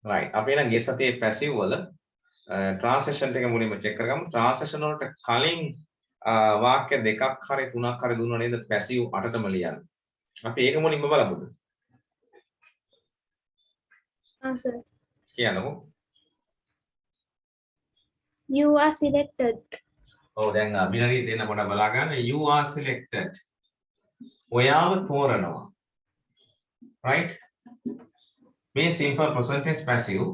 right අපි එහෙනම් ගිය සතියේ passive වල translation එක මුලින්ම check කරගමු translation වලට කලින් වාක්‍ය දෙකක් හරි තුනක් හරි දුන්නා නේද passive 8ටම ලියන්න අපි ඒක මුලින්ම බලමුද sir. කියන්නකෝ You are selected. ඔව් දැන් බිනරි දෙන්න පොඩ්ඩක් බලා ගන්න you are selected ඔයාව තෝරනවා right මේ simple present tense passive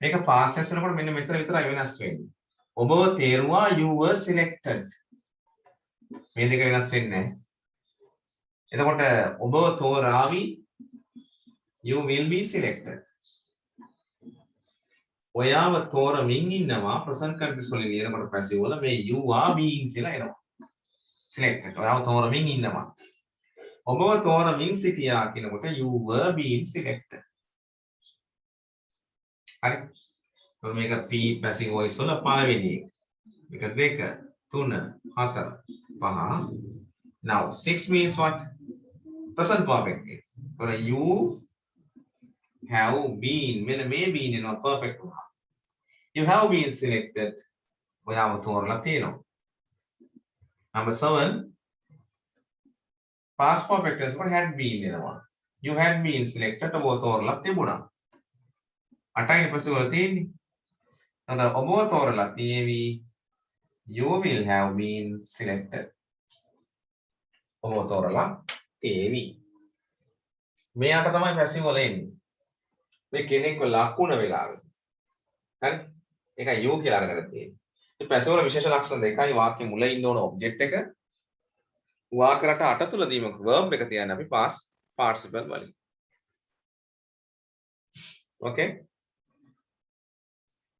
මේක past tense වලට මෙන්න මෙතන විතරයි වෙනස් වෙන්නේ ඔබව තේරුවා you were selected මේ දෙක වෙනස් වෙන්නේ නැහැ එතකොට ඔබව තෝරාවි you will be selected ඔයාව තෝරමින් ඉන්නවා present continuous වලින් ලියනකොට passive වල මේ you are being කියලා එනවා selected ඔයාව තෝරමින් ඉන්නවා ඔබව තෝරමින් සිටියා කියනකොට you were being selected හරි මේක P passive voice වල පළවෙනි එක මේක 2 3 4 5 now 6 means what present perfect tense for you have been මෙන්න මේ been in a perfect one you have been selected ඔයාව තෝරලා තියෙනවා number 7 past perfect tense වල had been එනවා you had been selected ඔබ තෝරලා තිබුණා 8යි පස්සේ වල තියෙන්නේ නේද ඔබ තෝරලා තියෙවි you will have been selected ඔබ තෝරලා තියෙවි මෙයාට තමයි passive වල එන්නේ මේ කෙනෙක්ව ලකුණ වෙලාවේ හරි ඒකයි you කියලා අරගෙන තියෙන්නේ මේ passive වල විශේෂ ලක්ෂණ දෙකයි වාක්‍ය මුල ඉන්න ඕන object එක වාක්‍යරට 8 තුලදීම verb එක තියන්නේ අපි past participle වලින් okay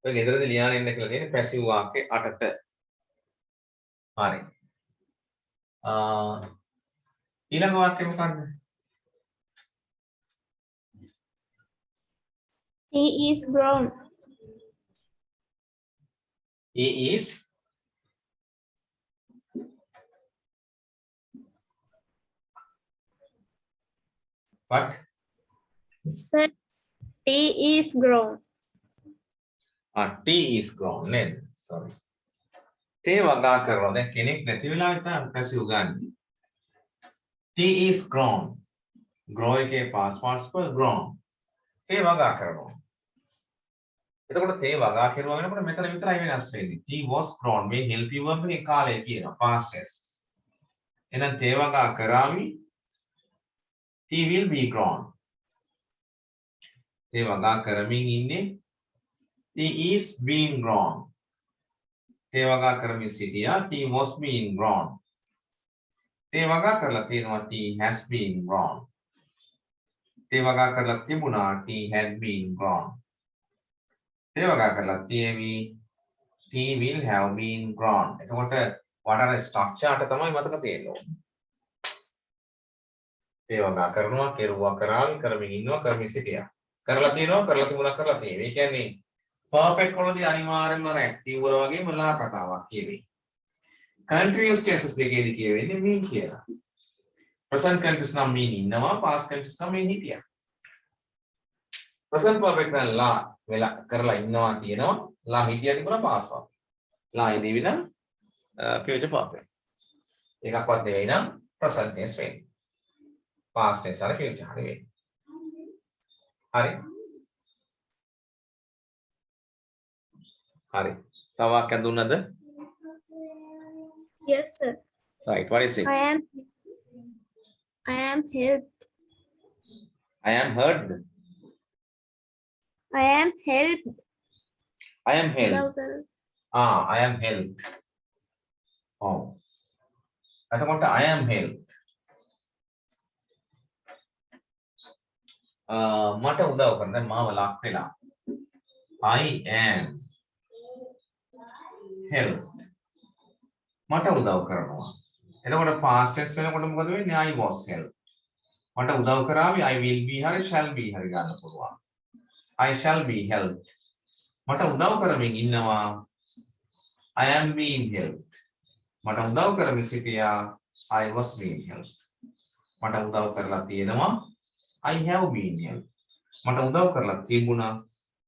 ඔය ගෙදරදී ලියාගෙන ඉන්න කියලා තියෙන්නේ passive වාක්‍ය 8ට හරි ඊළඟ වාක්‍ය මොකක්ද He is grown. he is what Sir, he is grown. T is grown නේද sorry තේ වගා කරනවා දැන් කෙනෙක් නැති වෙලාවෙ තමයි passive ගන්න T is grown grow එකේ past participle grown තේ වගා කරනවා එතකොට තේ වගා කරනවා වෙනකොට මෙතන විතරයි වෙනස් වෙන්නේ T was grown මේ help you verb එකේ කාලය කියනවා past tense එහෙනම් තේ වගා කරાવી T will be grown තේ වගා කරමින් ඉන්නේ T is being grown තේ වගා කරමින් සිටියා T was being grown තේ වගා කරලා තියෙනවා T has been grown තේ වගා කරලා තිබුණා T had been grown තේ වගා කරලා තියෙවි T will have been grown එතකොට වඩාර ස්ට්‍රක්චර් එක තමයි මතක තියෙන්න ඕනේ තේ වගා කරනවා කෙරුවා කරාවි කරමින් ඉන්නවා කරමින් සිටියා කරලා තියෙනවා කරලා තිබුණා කරලා තියෙනවා ඒ කියන්නේ perfect වලදී අනිවාර්යෙන්ම අර active වල වගේම ලා කතාවක් කියවේ continuous tenses දෙකේදී කියවෙන්නේ mean කියලා present continuous නම් mean ඉන්නවා past continuous නම් mean හිටියා present perfect නම් ලා වෙලා කරලා ඉන්නවා තියෙනවා ලා හිටියා තිබුණා past perfect ලා ඉදීවි නම් future perfect එකක්වත් නෙවෙයි නම් present tense වෙන්නේ past tense හරි future හරි වෙන්නේ හරි හරි තව වාක්‍යයක් දුන්නද Yes, sir. right what is it I am helped. I am heard I am helped. I am helped Louder. I am helped oh එතකොට I am helped මට උදව් කරන දැන් මාව ලක් වෙලා I am helped මට උදව් කරනවා එතකොට past tense වෙනකොට මොකද වෙන්නේ I was helped මට උදව් කරાવી I will be හරි shall be හරි ගන්න පුළුවන් I shall be helped මට උදව් කරමින් ඉන්නවා I am being helped මට උදව් කරමින් සිටියා I was being helped මට උදව් කරලා තියෙනවා I have been helped මට උදව් කරලා තිබුණා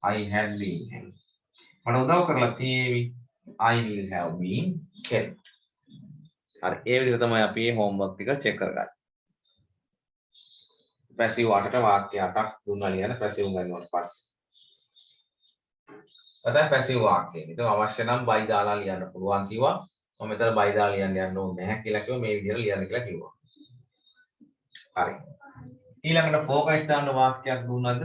I had been helped. මට උදව් කරලා තියෙවි. I will have been helped. හරි. ඒ විදිහට තමයි අපි මේ homework ටික check කරගන්නේ. passive 8ට වාක්‍ය 8ක් දුන්නා ලියන්න passive ගන්නවට පස්සේ. අද passive වාක්‍යය. ඒක අවශ්‍ය නම් by දාලා ලියන්න පුළුවන් කිව්වා. මම මෙතන by දාලා ලියන්න යන්න ඕනේ නැහැ කියලා කිව්වා. මේ විදිහට ලියන්න කියලා කිව්වා. හරි. ඊළඟට focus දාන්න වාක්‍යයක් දුන්නද?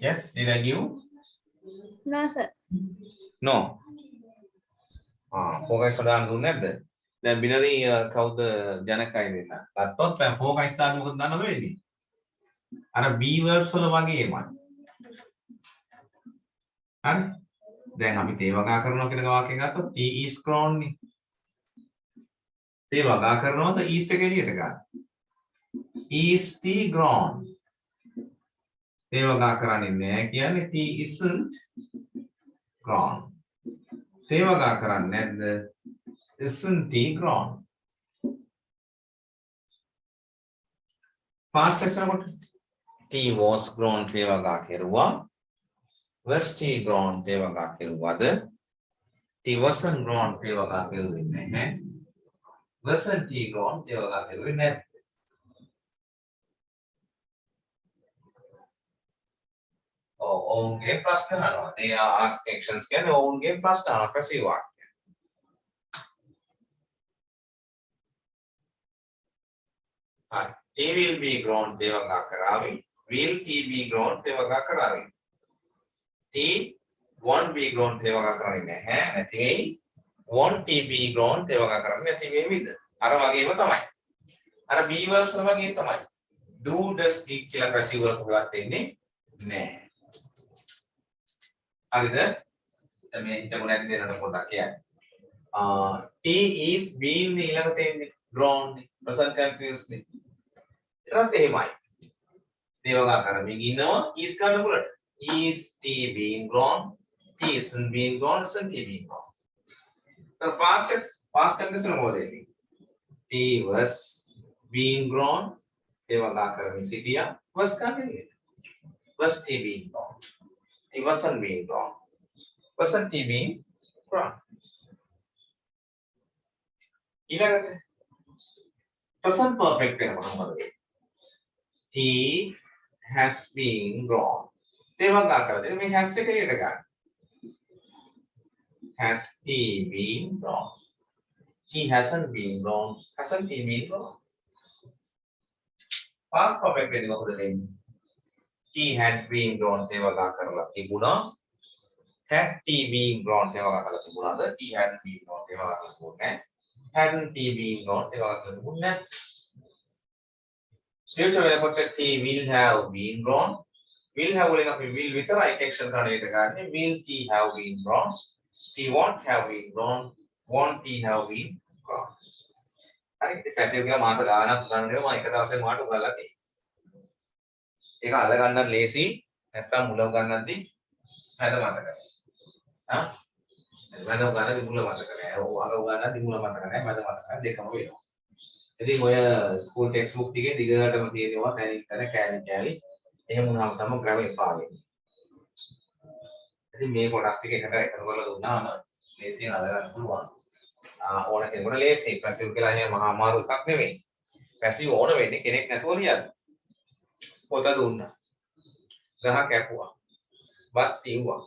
Yes, did I give? No, sir. No. focus දාන්න දුන්නේ නැද්ද? දැන් බිනරි කවුද ජනකයි වෙන්න. ගත්තොත් දැන් focus දාන්න මොකද දන්නවද වෙන්නේ? අර B verbs වල වගේමයි. හරි? දැන් අපි තේ වගා කරනවා කියන වාක්‍යය ගත්තොත් he is grown නේ. තේ වගා කරනවද is එක එළියට ගන්න. is tea grown. තේ වගා කරන්නේ නැහැ කියන්නේ he isn't grown. තේ වගා කරන්නේ නැද්ද? isn't he grown. past tense වලට he was grown තේ වගා කෙරුවා. was he grown තේ වගා කෙරුවද? he wasn't grown තේ වගා කෙරුවේ නැහැ. wasn't he grown තේ වගා කෙරුවේ නැහැ. ඔවුන්ගේ ප්‍රශ්න අහනවා. they are ask questions කියන්නේ ඔවුන්ගේ ප්‍රශ්න අහන passive වාක්‍ය. හරි. he will be grown තේ වගා කරાવી. will he be grown තේ වගා කරાવી. he won't be grown තේ වගා කරන්නේ නැහැ. නැති වෙයි. won't he be grown තේ වගා කරන්නේ නැති වෙයිද? අර වගේම තමයි. අර be verbs වල වගේ තමයි. do does did කියලා passive වල කොහොමවත් එන්නේ නැහැ. හරිද? මේ හිතමු නැති දෙන්නට පොඩ්ඩක් කියන්න. he is being ඊළඟට එන්නේ grown present continuous නේ. ඒකත් එහෙමයි. දේවගා කරමින් ඉන්නවා is ගන්න පුළුවන්. is he being grown? he isn't being grown, isn't he being grown? the past continuous මොකද එන්නේ? he was being grown. දේවගා කරමින් සිටියා was ගන්න. was he being grown? he wasn't being grown. wasn't he being grown? ඊළඟට present perfect වෙනකොට මොකද වෙන්නේ? he has been grown. දේවගා කරලා මේ has එක එළියට ගන්න. has he been grown? he hasn't been grown. hasn't he been grown? past perfect වෙන්නේ මොකද වෙන්නේ? he had been grown දේවගා කරලා තිබුණා. had he been grown දේවගා කරලා තිබුණාද? he hadn't been grown දේවගා කරලා තිබුණේ නැහැ. hadn't he been grown දේවගා කරලා තිබුණේ නැහැ. future වෙනකොට he will have been grown. will have වලින් අපි will විතරයි action කරන්නට ගන්න. will he have been grown? he won't have been grown. won't he have been grown? හරි ඉතින් passive කියලා මාස ගානක් ගන්නවා මම එක දවසේ මාට උගන්ලා තියෙනවා. ඒක අල්ල ගන්නත් ලේසි නැත්තම් මුල ගන්නත්දී නැද මතක නැහැ. මම ගන්නදී මුල මතක නැහැ. ඔව් අර ගන්නදී මුල මතක නැහැ. මම මතක නැහැ දෙකම වෙනවා. ඉතින් ඔය ස්කූල් ටෙක්ස්ට් බුක් ටිකේ දිගටම තියෙනවා තැනින් තැන කෑලි. එහෙම වුණාම තමයි ග්‍රැමර් පාවෙන්නේ. ඉතින් මේ කොටස් ටික එකට එකතු කරලා දුන්නාම ලේසියෙන් අල්ලගන්න පුළුවන්. ඕන කෙනෙකුට ලේසි. පැසිව් කියලා එහෙම මහා අමාරු එකක් නෙවෙයි. පැසිව් ඕන වෙන්නේ කෙනෙක් නැතුව ලියන්න. පොත දුන්නා. ගහ කැපුවා. බත් තියුවා.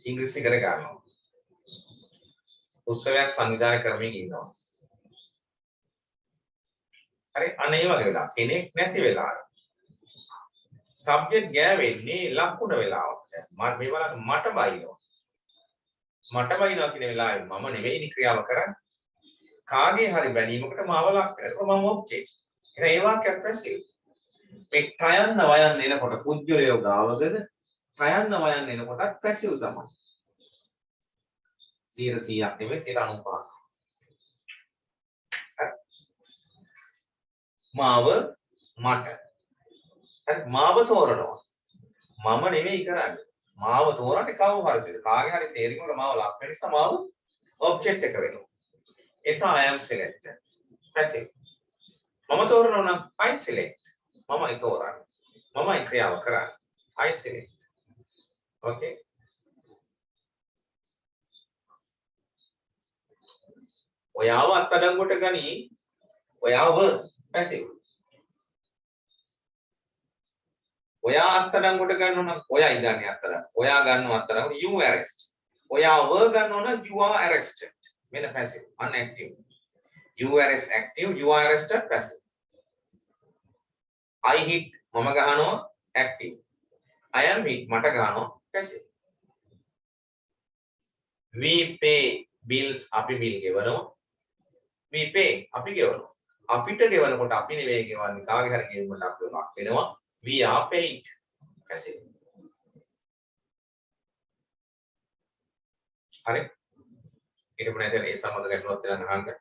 ඉංග්‍රීසි ඉගෙන ගන්නවා. උත්සවයක් සංවිධානය කරමින් ඉන්නවා. හරි අනේ ඒ වගේ වෙලා කෙනෙක් නැති වෙලා සබ්ජෙක්ට් ගෑවෙන්නේ ලකුණ වෙලාවට. මම මේ බලන්න මට බයිනවා. මට බයිනවා කියන වෙලාවේ මම නෙවෙයිනි ක්‍රියාව කරන්නේ. කාගේ හරි බැලීමකට මාව ලක් කරනවා මම ඔබ්ජෙක්ට්. ඒ වාක්‍යයක් පැසිව්. මේ කයන්න වයන්න එනකොට පුජ්‍යලයෝ ගාවකද කයන්න වයන්න එනකොටත් පැසිව් තමයි. 100ක් නෙවෙයි 95ක්. මාව මට හරි මාව තෝරනවා මම නෙවෙයි කරන්නේ මාව තෝරන්නේ කවුරු හරි කාගේ හරි තේරීමකට මාව ලක් වෙන නිසා මාව ඔබ්ජෙක්ට් එක වෙනවා එසා I am selected. passive. මම තෝරනවා නම් I select. මමයි තෝරන්නේ. මමයි ක්‍රියාව කරන්නේ. I select. Okay. ඔයාව අත්අඩංගුවට ගනි. ඔයාව passive. ඔයා අත්අඩංගුවට ගන්නවා නම් ඔයයි ගන්න අත්අඩංගුවට. ඔයා ගන්නවා අත්අඩංගුවට you arrest. ඔයාව ගන්නවා නම් you are arrested. මෙන්න passive, unactive. You arrest active, you are arrested passive. I hit මම ගහනවා active. I am hit මට ගහනවා passive. We pay bills අපි bill ගෙවනවා. We pay අපි ගෙවනවා. අපිට ගෙවනකොට අපි නෙවෙයි ගෙවන්නේ කාගේ හරි ගෙවීමකට අපි ලක් වෙනවා. We are paid passive. හරි. ඊට පස්සේ දැන් ඒ සම්බන්ධ ගැටලුවක් තියෙනවා අහන්න.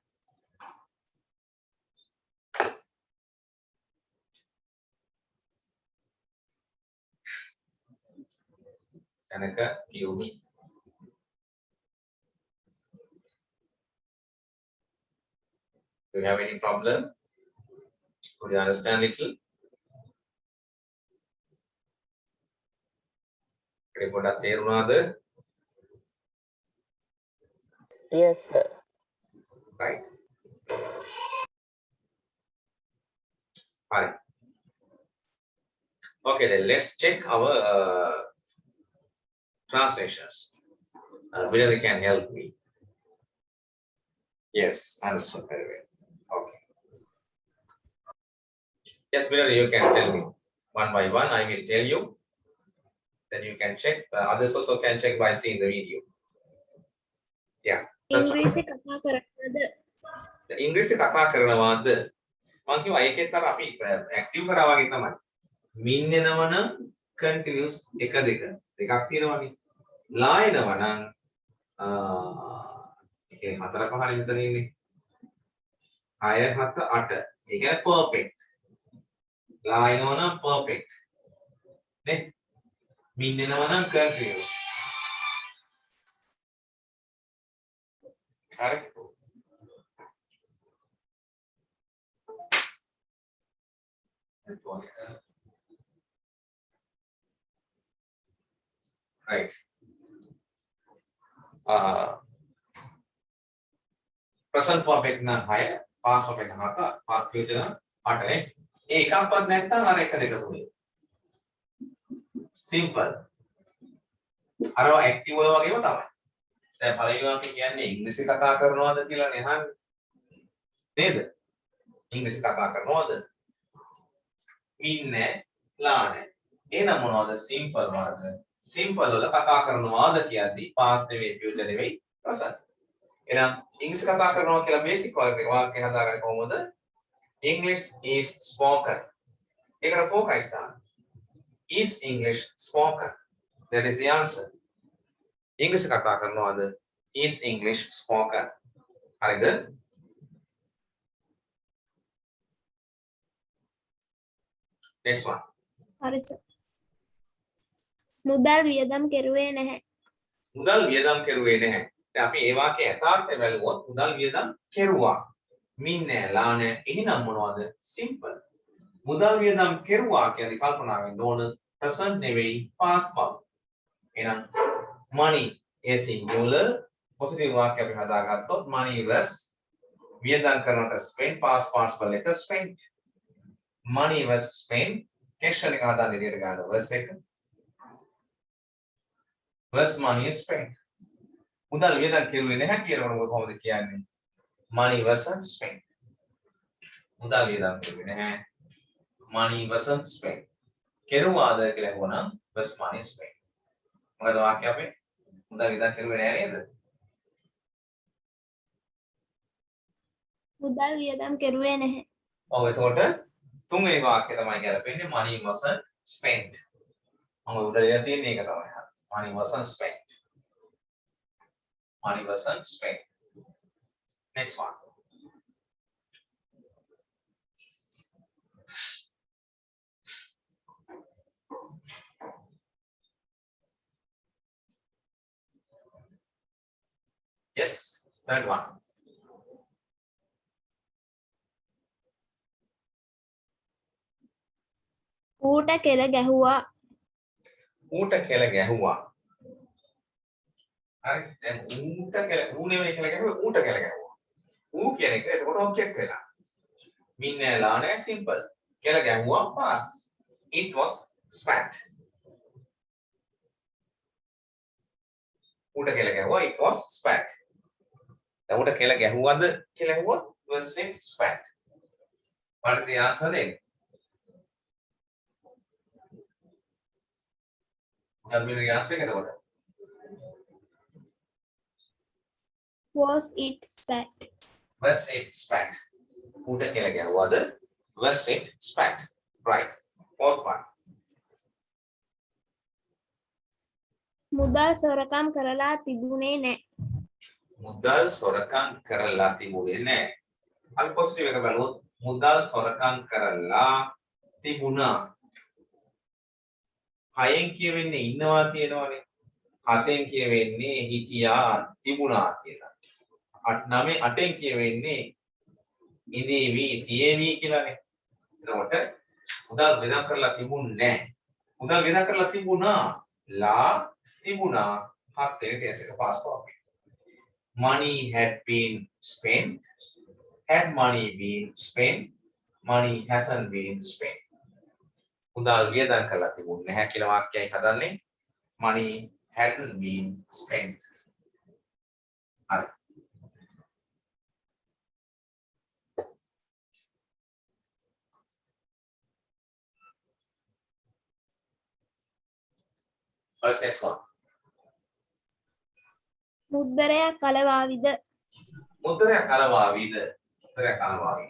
Anaka, Yumi. Do you have any problem? Could you understand little? Pොඩක් තේරුණාද? Yes, sir. Right. Fine. Okay, then let's check our translations. Whether they can help me. Yes, understood very well. Okay. Yes, whether you can tell me one by one. I will tell you. Then you can check. Others also can check by seeing the video. Yeah. ඉංග්‍රීසි කතා කරනවද? ඉංග්‍රීසි කතා කරනවාද? මම කිව්වා ඒකෙත් අර අපි ඇක්ටිව් කරා වගේ තමයි. මින් එනවනම් කන්ටිනියුස් 1 2 දෙකක් තියෙනවනේ. ලා එනවනම් ඒකේ 4 5 මෙතන ඉන්නේ. 6 7 8. ඒ කියන්නේ පර්ෆෙක්ට්. ලා එනවනම් පර්ෆෙක්ට්. නේ? මින් එනවනම් කන්ටිනියුස්. හරි. Right. Present perfect නම් 6, past perfect නම් 7, past future නම් 8 නේ. ඒ එකක්වත් නැත්නම් අර 1 2 3. Simple. අර ඇක්ටිව් වල වගේම තමයි. දැන් පළවෙනි වාක්‍යය කියන්නේ ඉංග්‍රීසි කතා කරනවද කියලානේ අහන්නේ. නේද? ඉංග්‍රීසි කතා කරනවද? ඉන්නේ ලානේ. එහෙනම් මොනවද සිම්පල් වර්ග? සිම්පල් වල කතා කරනවාද කියද්දි past නෙවෙයි future නෙවෙයි present. එහෙනම් ඉංග්‍රීසි කතා කරනවා කියලා බේසික් වාක්‍ය හදාගන්නේ කොහොමද? English is spoken. ඒකට focus දාන්න. Is English spoken? That is the answer. ඉංග්‍රීසි කතා කරනවාද? Is English spoken? හරිද? Next one. හරි සර්. මුදල් වියදම් කෙරුවේ නැහැ. මුදල් වියදම් කෙරුවේ නැහැ. දැන් අපි ඒ වාක්‍යයේ යථාර්ථය බැලුවොත් මුදල් වියදම් කෙරුවා. මින් නෑ ලා නෑ. එහෙනම් මොනවද? සිම්පල්. මුදල් වියදම් කෙරුවා කියන්නේ කල්පනා වෙන්න ඕන present නෙවෙයි past බව. එහෙනම් money is singular positive වාක්‍ය අපි හදාගත්තොත් money was වියදම් කරනට spent past participle එක spent. Money was spent action එක හදාන්න ඉදිරියට ගන්න was එක was money is spent. මුදල් වියදම් කෙරුවේ නැහැ කියනකොට මොකද කොහොමද කියන්නේ? Money wasn't spent. මුදල් වියදම් කෙරුවේ නැහැ. Money wasn't spent. කෙරුවාද කියලා වුණා was money spent. මොකද වාක්‍ය අපේ මුදල් වියදම් කෙරුවේ නැහැ නේද? මුදල් වියදම් කෙරුවේ නැහැ. ඔව් එතකොට තුන්වෙනි වාක්‍යය තමයි ගැලපෙන්නේ money wasn't spent. මම උඩට තියෙන එක තමයි. Money wasn't spent. Money wasn't spent. Next one. Yes, third one. ඌට කෙල ගැහුවා. ඌට කෙල ගැහුවා. හරි. දැන් ඌට කෙල ඌ නෙමෙයි කෙල ගැහුවේ ඌට කෙල ගැහුවා. ඌ කියන එක එතකොට ඔබ්ජෙක්ට් වෙලා. mean නෑ නෑ simple. කෙල ගැහුවා past. It was spat. ඌට කෙල ගැහුවා it was spat. දැන් ඌට කෙල ගැහුවද කියලා ඇහුවොත් was it spat. What is the answer then? මොකක්ද මේ answer එක එතකොට? Was it spat? Was it spat? ඌට කෙල ගැහුවද was it spat? Right. Fourth one. මුදල් සොරකම් කරලා තිබුණේ නෑ. මුදල් සොරකම් කරලා තිබුණේ නැහැ. අපි පොසිටිව් එක බලුවොත් මුදල් සොරකම් කරලා තිබුණා. හයෙන් කියවෙන්නේ ඉන්නවා තියෙනවානේ. හතෙන් කියවෙන්නේ හිටියා තිබුණා කියලා. 8ෙන් කියවෙන්නේ ඉඳීවි තියේවි කියලානේ. එතකොට මුදල් වෙනස් කරලා තිබුණේ නැහැ. මුදල් වෙනස් කරලා තිබුණා. ලා තිබුණා. 7 එක කේස් එක පාස් කරනවා. Money had been spent. Had money been spent? Money hasn't been spent. මුදල් වියදම් කරලා තිබුණේ නැහැ කියලා වාක්‍යයයි හදන්නේ. Money hadn't been spent. හරි. What's next one? මුද්දරයක් කලවාවිද? මුද්‍රයක් කලවාවිද? මුද්‍රයක් කලවාවි.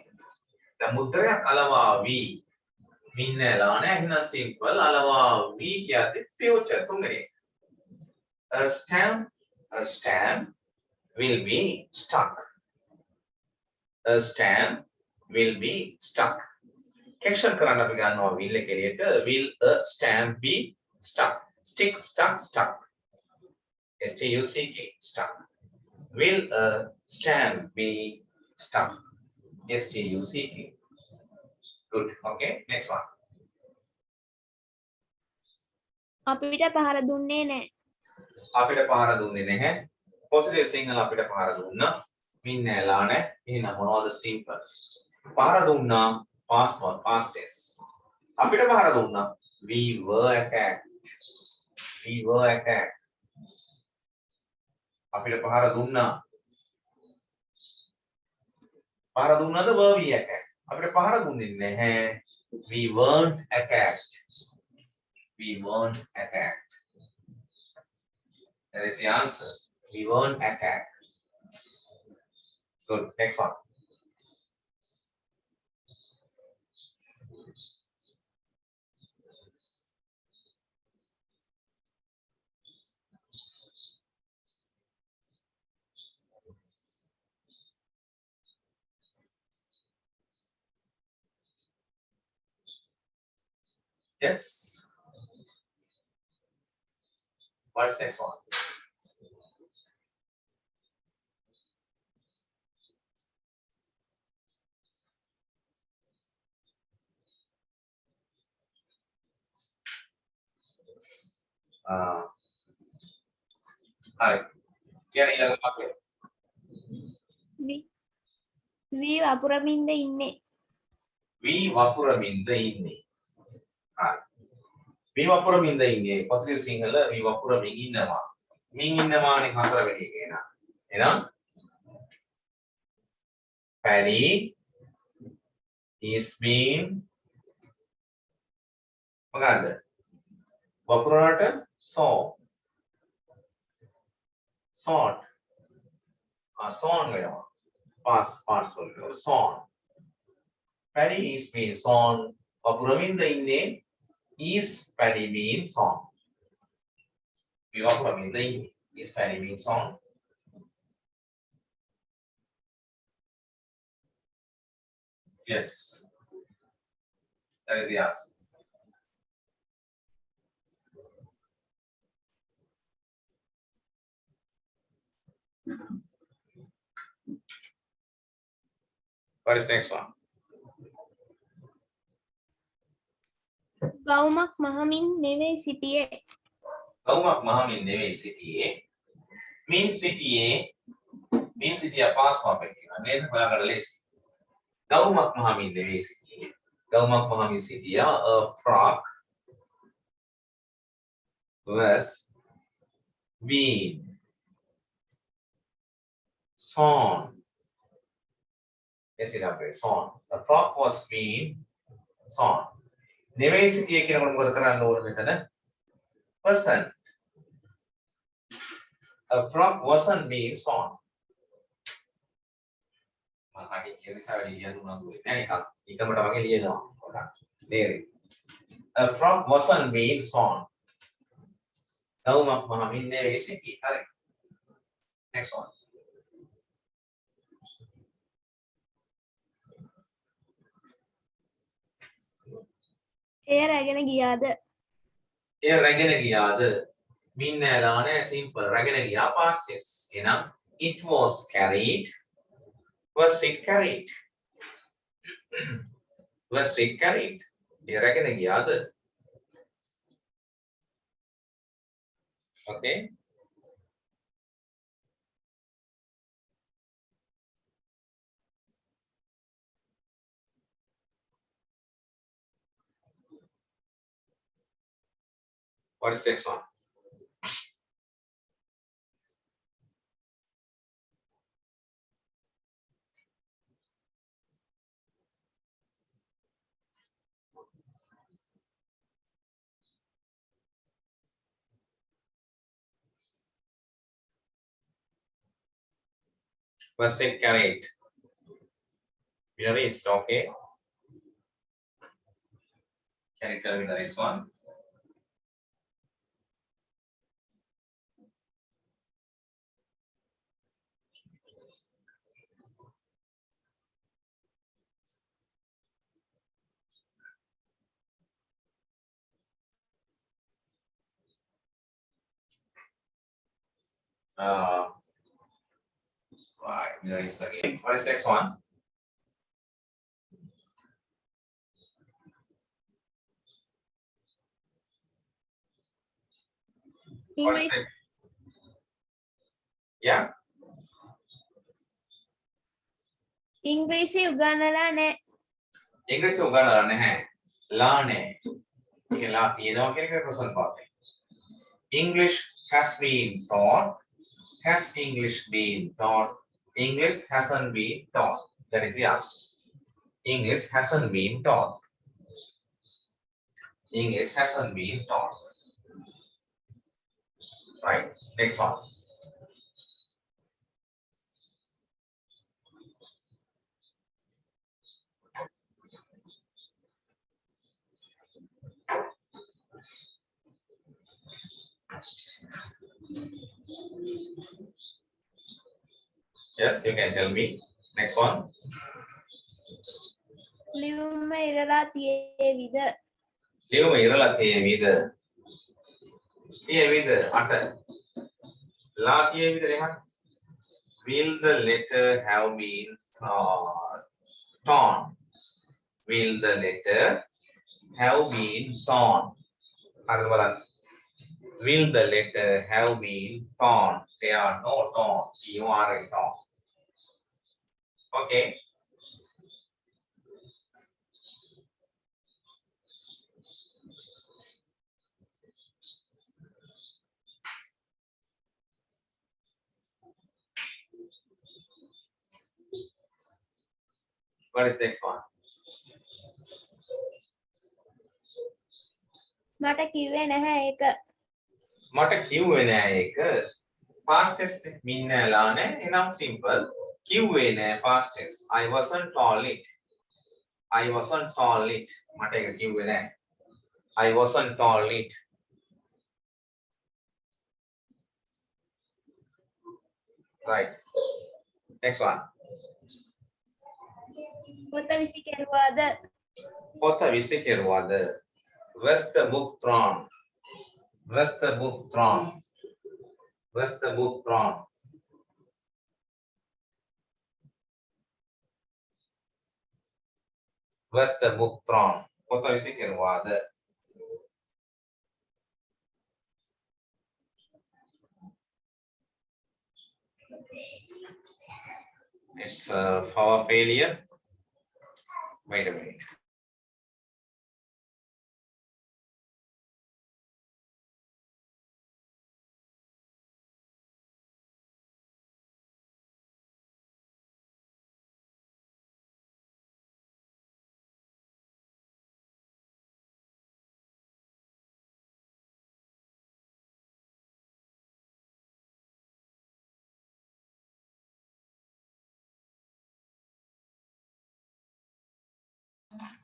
දැන් මුද්‍රයක් කලවාවි. මින්නලා නෑ එහෙනම් simple අලවාවි කියද්දි future තුන්වෙනි. A stamp will be stuck. A stamp will be stuck. Caption කරන්න අපි ගන්නවා will එක එළියට will a stamp be stuck. Stick stuck stuck. STUCK stuck. Will a stamp be stuck? STUCK. Good. Okay. Next one. අපිට පහර දුන්නේ නෑ. අපිට පහර දුන්නේ නැහැ. Positive සිංහල අපිට පහර දුන්නා. මින්නලා නැහැ. එහෙනම් මොනවද simple? පහර දුන්නා past tense. අපිට පහර දුන්නා we were attacked. We were attacked. අපිට පහර දුන්නා. පහර දුන්නද were we attacked? අපිට පහර දුන්නේ නැහැ. We weren't attacked. We weren't attacked. That is the answer. We weren't attacked. Good. Next one. Yes. What's next one? Hi. Can you hear me? වී වපුරමින්ද ඉන්නේ. We වපුරමින්ද ඉන්නේ. හරි. We වපුරමින්ද ඉන්නේ. positive සිංහල we වපුරමින් ඉන්නවා. මින් ඉන්නවානේ හතරවෙනි එක එනවා. එහෙනම් Paddy is being මොකද්ද? වපුරනට sort sawn වෙනවා. parts වලට sawn. Paddy is being sawn. වපුරමින්ද ඉන්නේ is Paddy being sawn. We වපුරමින්ද ඉන්නේ is Paddy being sawn. Yes. That is the answer. What is next one? ගවුමක් මහමින් නෙවෙයි සිටියේ. ගවුමක් මහමින් නෙවෙයි සිටියේ. මින් සිටියා past perfect එක. නේද? හොයාගන්න ලේසි. ගවුමක් මහමින් නෙවෙයි සිටියේ. ගවුමක් මහමින් සිටියා. A frog was being sawn. Yes, it happened. Sawn. A frog was being sawn. නෙවෙයි සිටියේ කියනකොට මොකද කරන්න ඕන මෙතන? Wasn't. A frog wasn't being sawn. මම කටින් කියන නිසා වැඩි ලියන්න උනන්දු වෙන්නේ නැහැ නිකන්. ඊටමට වගේ ලියනවා. පොඩ්ඩක්. තේරෙයි. A frog wasn't being sawn. ගවුමක් මහමින් නෙවෙයි සිටියේ. හරි. Next one. එය රැගෙන ගියාද? එය රැගෙන ගියාද? මින් නෑලා නෑ simple. රැගෙන ගියා past tense. එහෙනම් it was carried. Was it carried? Was it carried? එය රැගෙන ගියාද? Okay. What is next one? Was it carried? Where is okay? Can you tell me the next one? Right, there is again. What is next one? What is ඉංග්‍රීසි it? Yeah. ඉංග්‍රීසි උගන්නලා නැහැ. ඉංග්‍රීසි උගන්වලා නැහැ. ලා නැහැ. ඒක ලා තියෙනවා කියන එක ප්‍රශ්න පාඩේ. English has been taught. Has English been taught? English hasn't been taught. That is the answer. English hasn't been taught. English hasn't been taught. Right. Next one. Yes, you can tell me. Next one. ලියුම ඉරලා තියේවිද? ලියුම ඉරලා තියෙවිද? තියෙවිද? 8. ලා තියෙවිද එහෙනම්? Will the letter have been torn? Will the letter have been torn? හරිද බලන්න. Will the letter have been torn? There are no torn. T-O-R-N torn. Okay. What is next one? මට කිව්වේ නැහැ ඒක. මට කිව්වේ නෑ ඒක. Past tense මින් නෑලා නෑ. එනම් simple. කිව්වේ නෑ past tense. I wasn't told it. I wasn't told it. මට ඒක කිව්වේ නෑ. I wasn't told it. Right. Next one. පොත විසි කෙරුවාද? පොත විසිකරුවාද? Was the book thrown? Was the book thrown? Was the book thrown? Was the book thrown? පොත විසිකරුවාද? It's power failure. Wait a minute.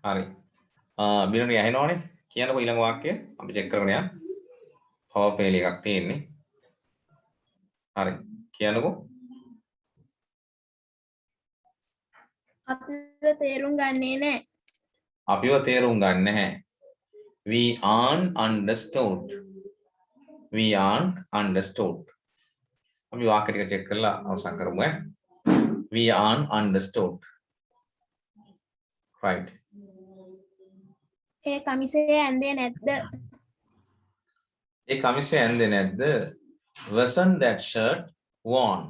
හරි. බිනරි ඇහෙනවනේ. කියන්නකෝ ඊළඟ වාක්‍යය. අපි චෙක් කරගෙන යන්න. power failure එකක් තියෙන්නේ. හරි. කියන්නකෝ. අපිව තේරුම් ගන්නේ නැහැ. අපිව තේරුම් ගන්න නැහැ. We aren't understood. We aren't understood. අපි වාක්‍ය ටික චෙක් කරලා අවසන් කරමු ඈ. We aren't understood. Right. ඒ කමිසේ ඇන්දේ නැද්ද? ඒ කමිසේ ඇන්දේ නැද්ද? Wasn't that shirt worn?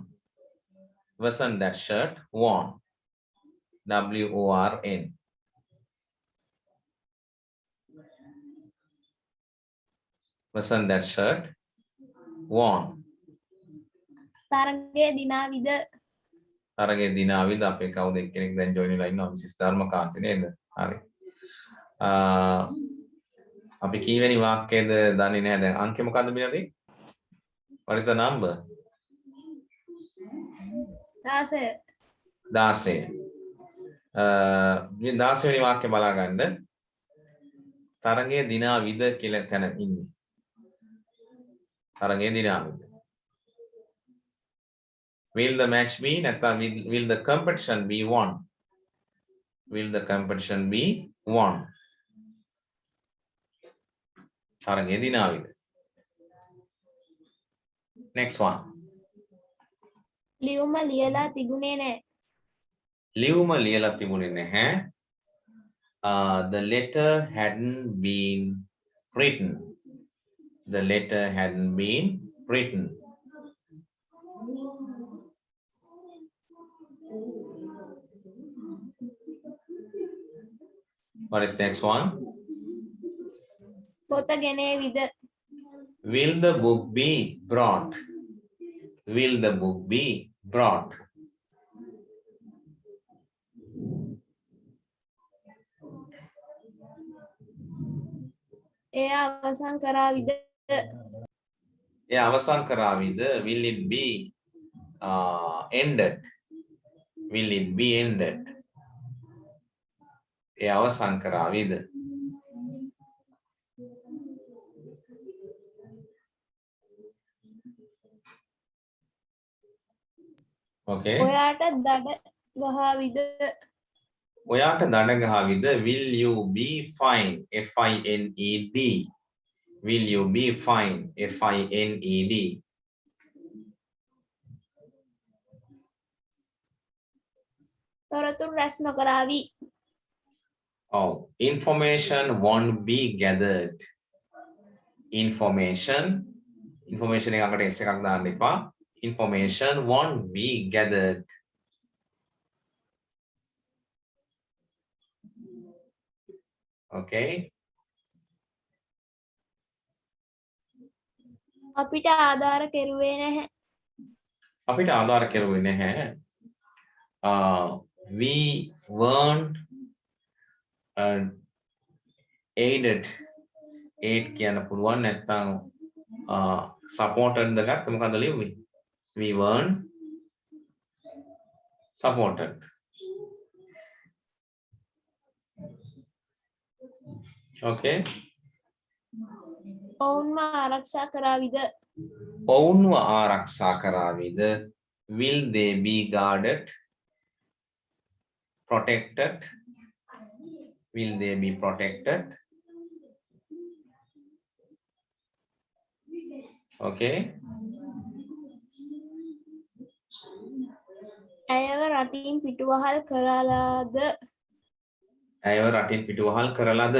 Wasn't that shirt worn? WORN. Wasn't that shirt worn? තරගයේ දිනාවිද? තරගේ දිනාවිද අපේ කවුද එක්කෙනෙක් දැන් ජොයින් වෙලා ඉන්නවා මිසිස් ධර්මකාන්ති නේද? හරි. අපි කීවෙනි වාක්‍යයේද දන්නේ නැහැ දැන්. අංකය මොකද්ද මිලදී? What is the number? 16. 16. මේ 16 වෙනි වාක්‍ය බලා ගන්න. තරගයේ දිනාවිද කියලා තැන ඉන්නේ. තරගයේ දිනාවිද. Will the match be? නැත්නම් will the competition be won? Will the competition be won? තරගයේ දිනාවිද. Next one. ලියුම ලියලා තිබුණේ නැහැ. ලියුම ලියලා තිබුණේ නැහැ. The letter hadn't been written. The letter hadn't been written. What is next one? පොත ගෙනේවිද? Will the book be brought? Will the book be brought? එයා අවසන් කරාවිද? එයා අවසන් කරාවිද? Will it be ended? Will it be ended? එයා අවසන් කරාවිද? Okay. ඔයාට දඩ ගහවිද? ඔයාට දඩ ගහවිද? Will you be fined? FINED. Will you be fined? FINED. තොරතුරු රැස් නොකරාවි. Oh, information won't be gathered. Information එක අකට S එකක් දාන්න එපා. Information won't be gathered. Okay. අපිට ආධාර කෙරුවේ නැහැ. අපිට ආධාර කෙරුවේ නැහැ. We weren't aided. aid කියන්න පුළුවන් නැත්නම් supported දගත්ත මොකද්ද ලියුවේ? We weren't supported. Okay. ඔවුන්ව ආරක්ෂා කරාවිද? ඔවුන්ව ආරක්ෂා කරාවිද? Will they be guarded? Protected? Will they be protected? Okay. ඇයව රටින් පිටුවහල් කරලාද? ඇයව රටින් පිටුවහල් කරලාද?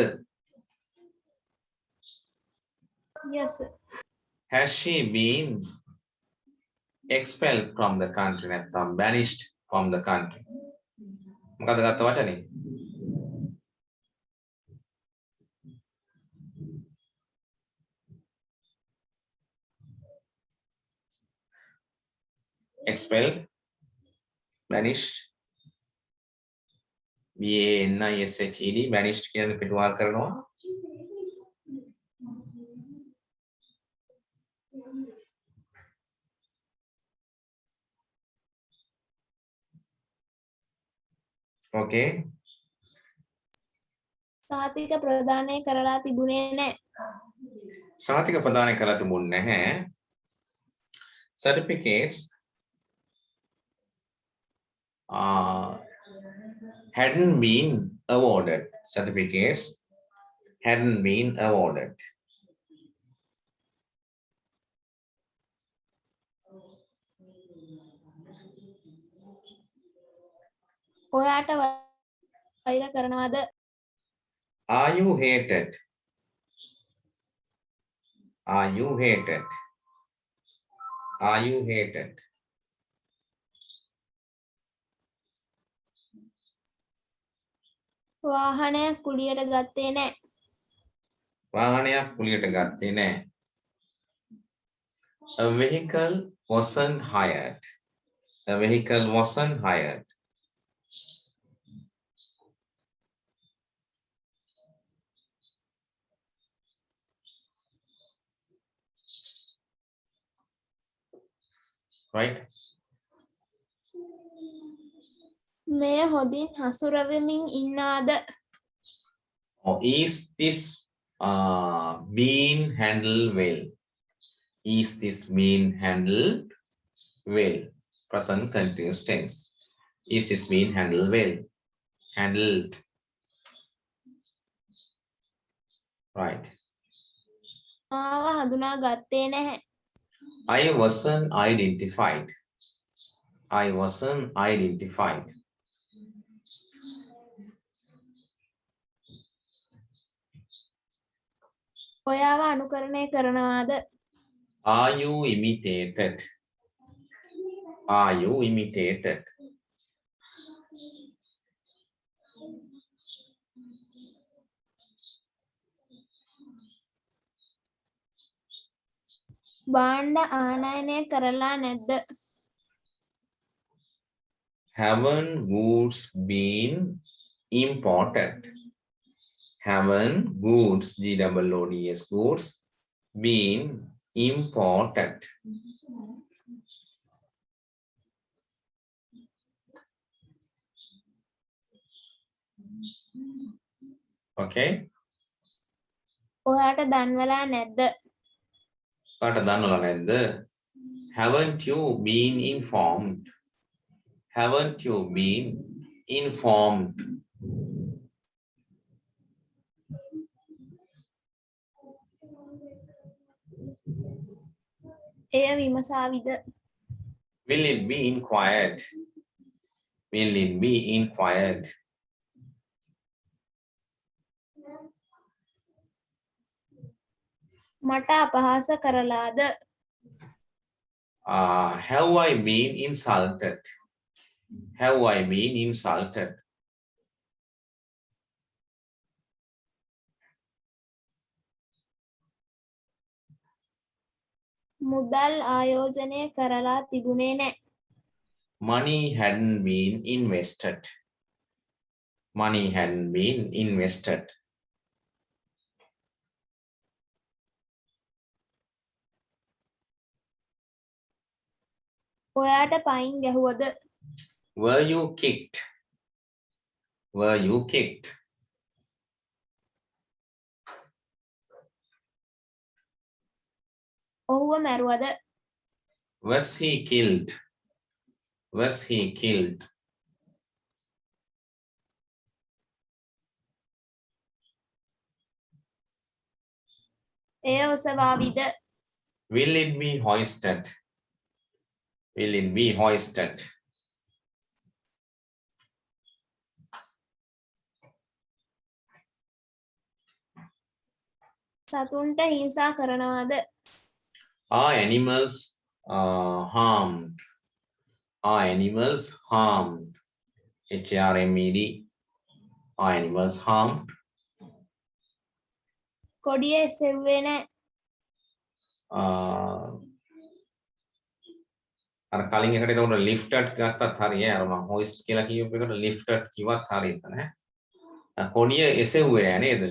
Yes. Has she been expelled from the country නැත්නම් banished from the country. මොකද ගත්ත වචනේ? expelled, banished, banished, banished කියන්නේ පිටුවහල් කරනවා. Okay. සහතික ප්‍රදානය කරලා තිබුණේ නැහැ. සහතික ප්‍රදානය කරලා තිබුණේ නැහැ. Certificates hadn't been awarded. Certificates hadn't been awarded. ඔයාට වෛර කරනවද? Are you hated? Are you hated? Are you hated? වාහනයක් කුලියට ගත්තේ නැහැ. වාහනයක් කුලියට ගත්තේ නැහැ. A vehicle wasn't hired. A vehicle wasn't hired. Right? මෙය හොඳින් හසුරවමින් ඉන්නාද? Or is this being handled well? Is this being handled well? Present continuous tense. Is this being handled well? Handled. Right. මාව හඳුනා ගත්තේ නැහැ. I wasn't identified. I wasn't identified. ඔයාව අනුකරණය කරනවාද? Are you imitated? Are you imitated? භාණ්ඩ ආනයනය කරලා නැද්ද? Haven't goods been imported? Haven't goods, G-O-O-D-S, goods been imported? Okay. ඔයාට දන්වලා නැද්ද? ඔයාට දන්නවද නැද්ද? Haven't you been informed? Haven't you been informed? එය විමසාවිද? Will it be inquired? Will it be inquired? මට අපහාස කරලාද? Have I been insulted? Have I been insulted? මුදල් ආයෝජනය කරලා තිබුණේ නැහැ. Money hadn't been invested. Money hadn't been invested. ඔයාට පයින් ගැහුවද? Were you kicked? Were you kicked? ඔහුව මැරුවද? Was he killed? Was he killed? එය ඔසවාවිද? Will it be hoisted? Will it be hoisted? සතුන්ට හිංසා කරනවද? Are animals harmed. Are animals harmed? HARMED. Are animals harmed? කොඩිය එසෙව්වේ නැහැ. අර කලින් එකට ඒකට lifted ගත්තත් හරිය. අර මම hoist කියලා කියපු එකට lifted කිව්වත් හරියට නෑ. කොඩිය එසෙව්වේ නෑ නේද?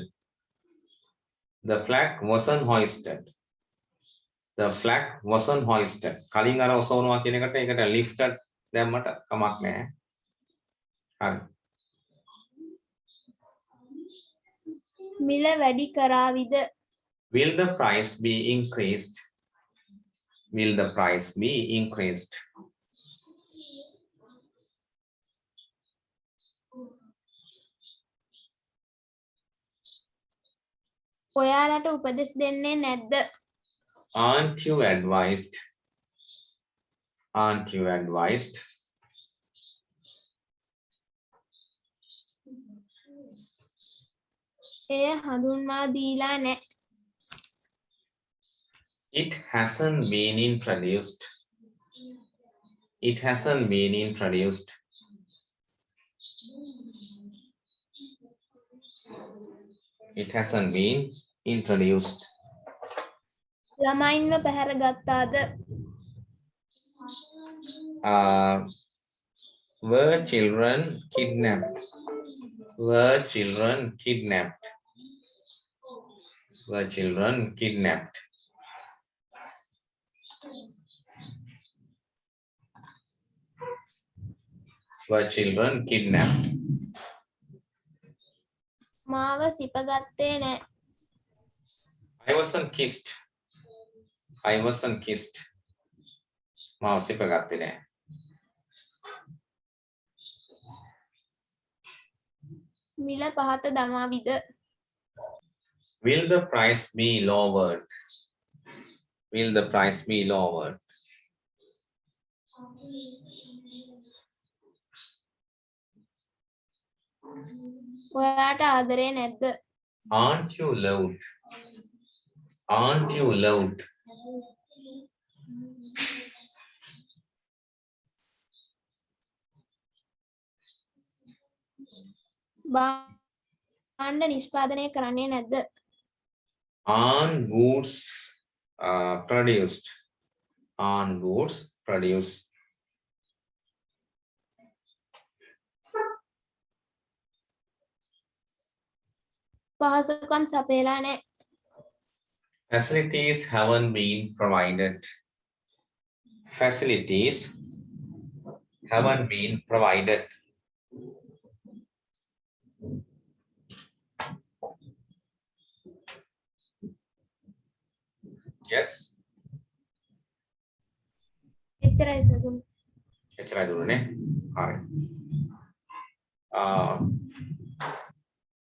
The flag wasn't hoisted. The flag wasn't hoisted. කලින් අර ඔසවනවා කියන එකට ඒකට lifted දැම්මට කමක් නෑ. හරි. මිල වැඩි කරාවිද? Will the price be increased? Will the price be increased? ඔයාලට උපදෙස් දෙන්නේ නැද්ද? Aren't you advised? Aren't you advised? එය හඳුන්වා දීලා නැහැ. It hasn't been introduced. It hasn't been introduced. It hasn't been introduced. ළමයින්ව පැහැර ගත්තාද? Were children kidnapped? Were children kidnapped? Were children kidnapped? Were children kidnapped? මාව සිපගත්තේ නැහැ. I wasn't kissed. I wasn't kissed. මාව සිපගත්තේ නැහැ. මිල පහත දමාවිද? Will the price be lowered? Will the price be lowered? ඔයාට ආදරේ නැද්ද? Aren't you loved? Aren't you loved? භාණ්ඩ නිෂ්පාදනය කරන්නේ නැද්ද? Aren't goods produced? Aren't goods produced? පහසුකම් සපයලා නැහැ. Facilities haven't been provided. Facilities haven't been provided. Yes. එච්චරයි සතුන්. එච්චරයි දුන්නේ. හරි.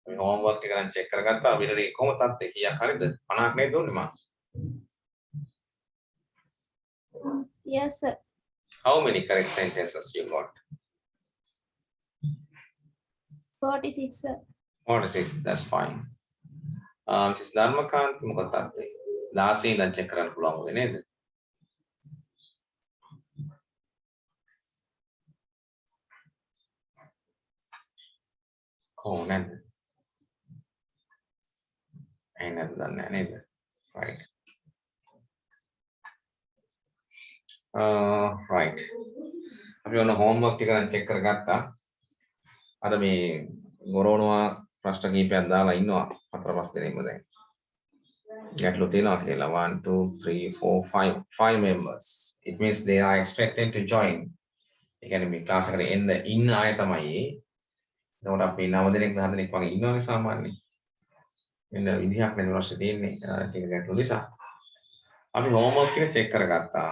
මේ homework එක නම් check කරගත්තා. විතරේ කොහොමද තත්ත්වය කීයක් හරිද? 50ක් නේද දුන්නේ මම? Yes sir. How many correct sentences you got? 46 sir. 46, that's fine. Mrs. Dharmakant මොකක්ද තත්ත්වය? 16 ඉඳන් check කරන්න පුළුවන් වගේ නේද? කොහොමද නැද්ද? නැද්ද දන්නේ නේද? Right. Right. අපි ඔන්න homework ටික නම් check කරගත්තා. අර මේ ගොරෝනවා ප්‍රශ්න කීපයක් දාලා ඉන්නවා 4-5 දෙනෙක්ම දැන්. ගැටලු තියෙනවා කියලා 1 2 3 4 5 members. It means they are expected to join. ඒ කියන්නේ මේ class එකට ඉන්න අය තමයි. එතකොට අපි 9 දෙනෙක් 10 දෙනෙක් වගේ ඉන්නවනේ සාමාන්‍යයෙන්. මෙන්න විදිහක් නේ ප්‍රශ්නේ තියෙන්නේ. ඒක ගැටලු නිසා. අපි homework එක check කරගත්තා.